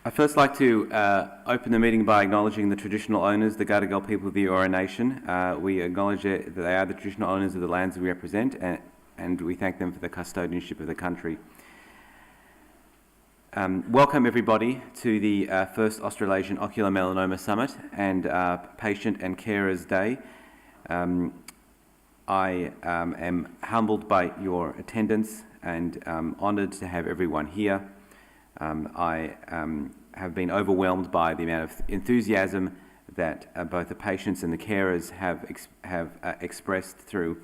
I'd first like to open the meeting by acknowledging the traditional owners, the Gadigal people of the Eora Nation. We acknowledge that they are the traditional owners of the lands we represent, and we thank them for the custodianship of the country. Welcome everybody to the first Australasian Ocular Melanoma Summit and Patient and Carers Day. I am humbled by your attendance and honoured to have everyone here. I have been overwhelmed by the amount of enthusiasm that both the patients and the carers have expressed through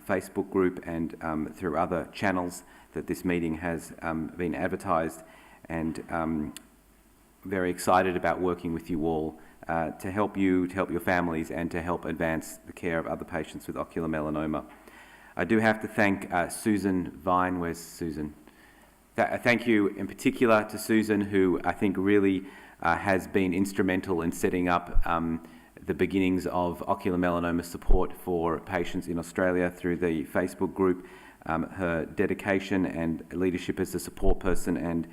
Facebook group and through other channels that this meeting has been advertised, and very excited about working with you all to help you, to help your families, and to help advance the care of other patients with ocular melanoma. I do have to thank Susan Vine. Where's Susan? Thank you in particular to Susan, who I think really has been instrumental in setting up the beginnings of ocular melanoma support for patients in Australia through the Facebook group. Her dedication and leadership as a support person and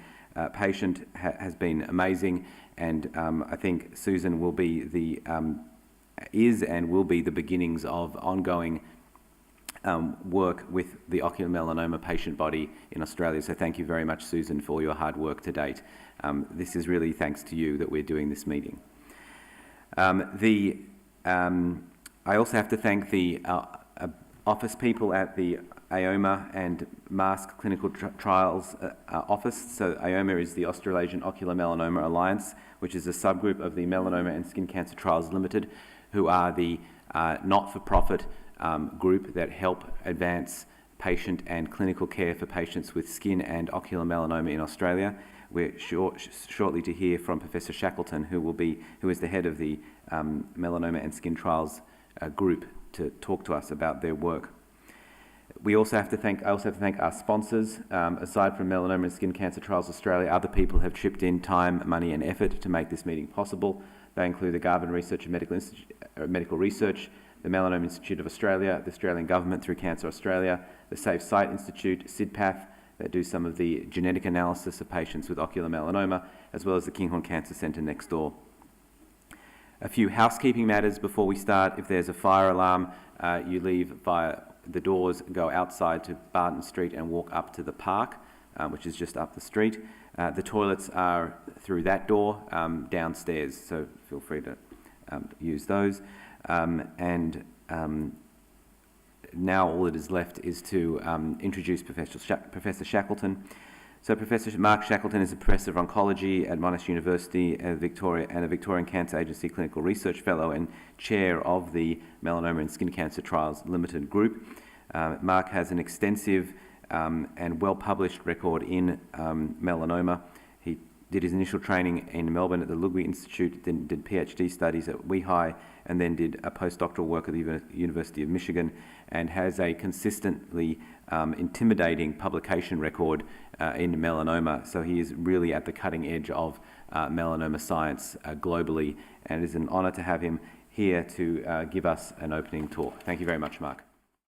patient has been amazing, and I think Susan will be is and will be the beginnings of ongoing work with the ocular melanoma patient body in Australia. So thank you very much, Susan, for your hard work to date. This is really thanks to you that we're doing this meeting. I also have to thank the office people at the AOMA and Mask Clinical Trials office. So AOMA is the Australasian Ocular Melanoma Alliance, which is a subgroup of the Melanoma and Skin Cancer Trials Limited, who are the not-for-profit group that help advance patient and clinical care for patients with skin and ocular melanoma in Australia. We're shortly to hear from Professor Shackleton, who is the head of the Melanoma and Skin Trials group, to talk to us about their work. I also have to thank our sponsors. Aside from Melanoma and Skin Cancer Trials Australia, other people have chipped in time, money and effort to make this meeting possible. They include the Garvan Research and Medical Research, the Melanoma Institute of Australia, the Australian Government through Cancer Australia, the Safe Site Institute, SydPath, that do some of the genetic analysis of patients with ocular melanoma, as well as the Kinghorn Cancer Centre next door. A few housekeeping matters before we start. If there's a fire alarm, you leave via the doors, go outside to Barton Street and walk up to the park, which is just up the street. The toilets are through that door downstairs, so feel free to use those. Now all that is left is to introduce Professor Shackleton. So Professor Mark Shackleton is a Professor of Oncology at Monash University and a Victorian Cancer Agency Clinical Research Fellow and Chair of the Melanoma and Skin Cancer Trials Limited Group. Mark has an extensive and well-published record in melanoma. He did his initial training in Melbourne at the Ludwig Institute, then did PhD studies at WeHi, and then did a postdoctoral work at the University of Michigan, and has a consistently intimidating publication record in melanoma. So he is really at the cutting edge of melanoma science globally, and it is an honour to have him here to give us an opening talk. Thank you very much, Mark.